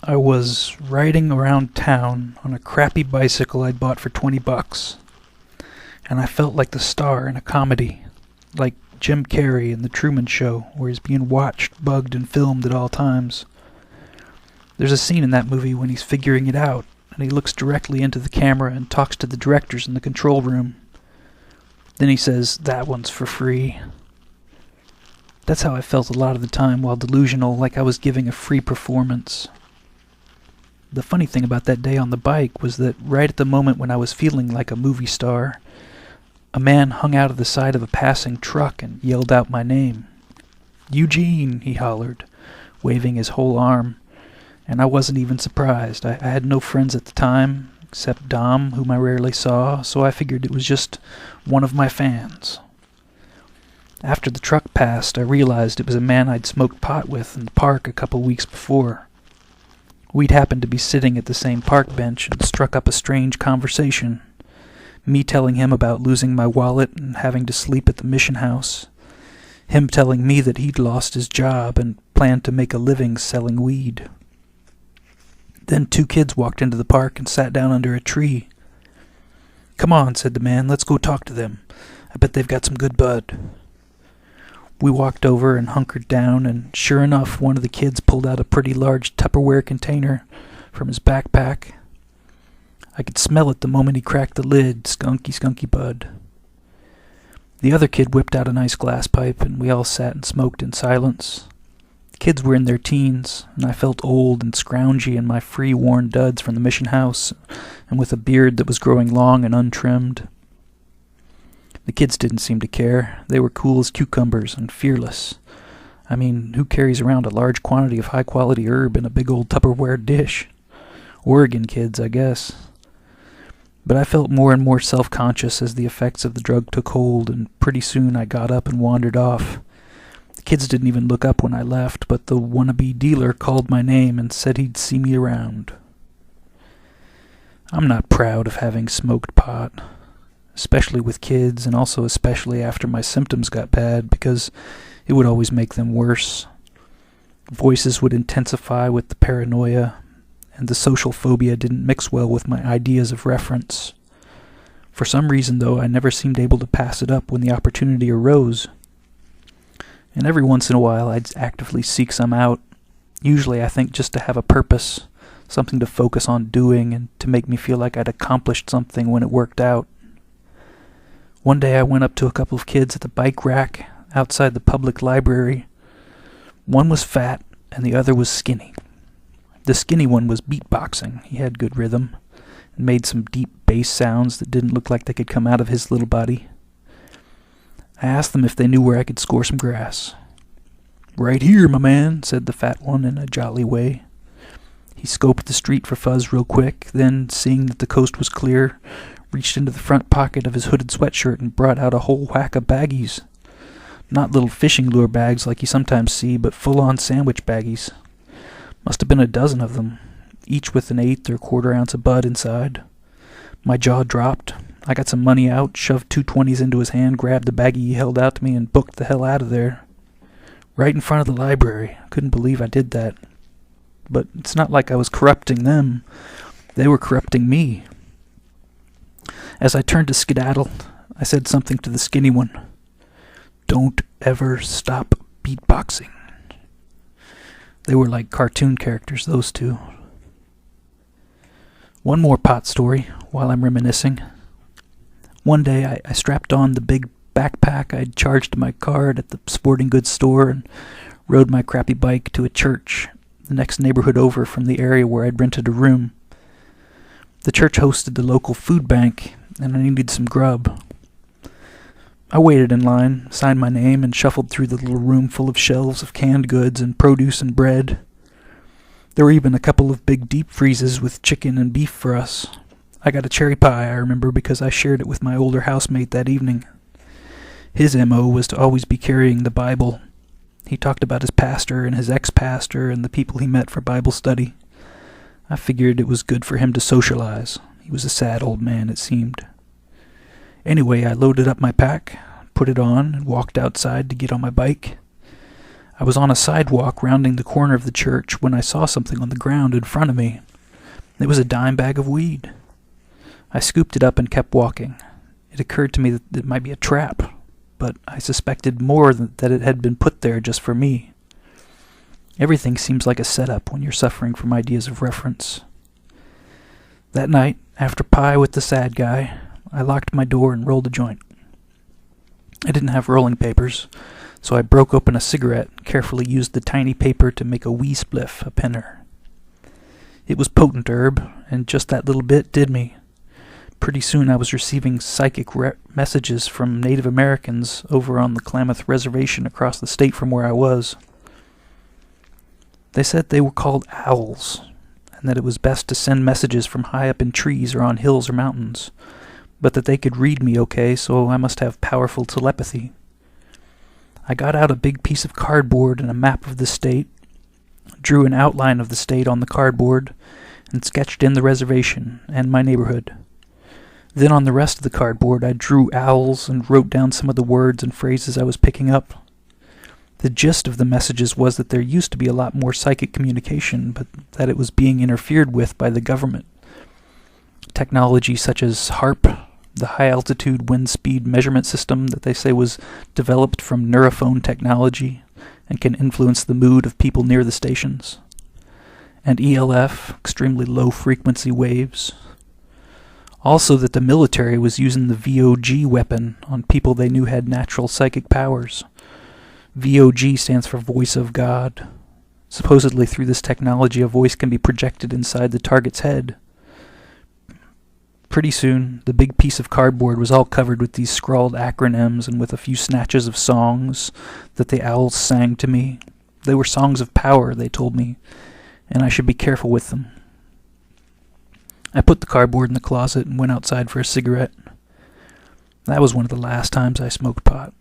I was riding around town on a crappy bicycle I'd bought for $20, and I felt like the star in a comedy, like Jim Carrey in The Truman Show, where he's being watched, bugged, and filmed at all times. There's a scene in that movie when he's figuring it out, and he looks directly into the camera and talks to the directors in the control room. Then he says, "That one's for free." That's how I felt a lot of the time while delusional, like I was giving a free performance. The funny thing about that day on the bike was that right at the moment when I was feeling like a movie star, a man hung out of the side of a passing truck and yelled out my name. "Eugene," he hollered, waving his whole arm, and I wasn't even surprised. I had no friends at the time, except Dom, whom I rarely saw, so I figured it was just one of my fans. After the truck passed, I realized it was a man I'd smoked pot with in the park a couple weeks before. We'd happened to be sitting at the same park bench and struck up a strange conversation. Me telling him about losing my wallet and having to sleep at the mission house. Him telling me that he'd lost his job and planned to make a living selling weed. Then 2 kids walked into the park and sat down under a tree. "Come on," said the man, "let's go talk to them. I bet they've got some good bud." We walked over and hunkered down, and sure enough, one of the kids pulled out a pretty large Tupperware container from his backpack. I could smell it the moment he cracked the lid, skunky, skunky bud. The other kid whipped out a nice glass pipe, and we all sat and smoked in silence. The kids were in their teens, and I felt old and scroungy in my free worn duds from the mission house, and with a beard that was growing long and untrimmed. The kids didn't seem to care. They were cool as cucumbers and fearless. I mean, who carries around a large quantity of high-quality herb in a big old Tupperware dish? Oregon kids, I guess. But I felt more and more self-conscious as the effects of the drug took hold, and pretty soon I got up and wandered off. The kids didn't even look up when I left, but the wannabe dealer called my name and said he'd see me around. I'm not proud of having smoked pot, especially with kids, and also especially after my symptoms got bad, because it would always make them worse. Voices would intensify with the paranoia, and the social phobia didn't mix well with my ideas of reference. For some reason, though, I never seemed able to pass it up when the opportunity arose. And every once in a while, I'd actively seek some out, usually I think just to have a purpose, something to focus on doing, and to make me feel like I'd accomplished something when it worked out. One day I went up to a couple of kids at the bike rack outside the public library. One was fat, and the other was skinny. The skinny one was beatboxing. He had good rhythm, and made some deep bass sounds that didn't look like they could come out of his little body. I asked them if they knew where I could score some grass. "Right here, my man," said the fat one in a jolly way. He scoped the street for fuzz real quick, then, seeing that the coast was clear, reached into the front pocket of his hooded sweatshirt and brought out a whole whack of baggies. Not little fishing lure bags like you sometimes see, but full-on sandwich baggies. Must have been a dozen of them, each with an 1/8 or 1/4 ounce of bud inside. My jaw dropped. I got some money out, shoved 2 20s into his hand, grabbed the baggie he held out to me, and booked the hell out of there. Right in front of the library. Couldn't believe I did that. But it's not like I was corrupting them. They were corrupting me. As I turned to skedaddle, I said something to the skinny one. "Don't ever stop beatboxing." They were like cartoon characters, those two. One more pot story while I'm reminiscing. One day I strapped on the big backpack I'd charged to my card at the sporting goods store and rode my crappy bike to a church, the next neighborhood over from the area where I'd rented a room. The church hosted the local food bank, and I needed some grub. I waited in line, signed my name, and shuffled through the little room full of shelves of canned goods and produce and bread. There were even a couple of big deep freezes with chicken and beef for us. I got a cherry pie, I remember, because I shared it with my older housemate that evening. His M.O. was to always be carrying the Bible. He talked about his pastor and his ex-pastor and the people he met for Bible study. I figured it was good for him to socialize. He was a sad old man, it seemed. Anyway, I loaded up my pack, put it on, and walked outside to get on my bike. I was on a sidewalk rounding the corner of the church when I saw something on the ground in front of me. It was a dime bag of weed. I scooped it up and kept walking. It occurred to me that it might be a trap, but I suspected more that it had been put there just for me. Everything seems like a setup when you're suffering from ideas of reference. That night, after pie with the sad guy, I locked my door and rolled a joint. I didn't have rolling papers, so I broke open a cigarette and carefully used the tiny paper to make a wee spliff, a penner. It was potent herb, and just that little bit did me. Pretty soon I was receiving psychic messages from Native Americans over on the Klamath Reservation across the state from where I was. They said they were called owls, and that it was best to send messages from high up in trees or on hills or mountains, but that they could read me okay, so I must have powerful telepathy. I got out a big piece of cardboard and a map of the state, drew an outline of the state on the cardboard, and sketched in the reservation and my neighborhood. Then on the rest of the cardboard I drew owls and wrote down some of the words and phrases I was picking up. The gist of the messages was that there used to be a lot more psychic communication, but that it was being interfered with by the government. Technology such as HARP, the high-altitude wind speed measurement system that they say was developed from neurophone technology and can influence the mood of people near the stations. And ELF, extremely low-frequency waves. Also that the military was using the VOG weapon on people they knew had natural psychic powers. VOG stands for Voice of God. Supposedly through this technology a voice can be projected inside the target's head. Pretty soon, the big piece of cardboard was all covered with these scrawled acronyms and with a few snatches of songs that the owls sang to me. They were songs of power, they told me, and I should be careful with them. I put the cardboard in the closet and went outside for a cigarette. That was one of the last times I smoked pot.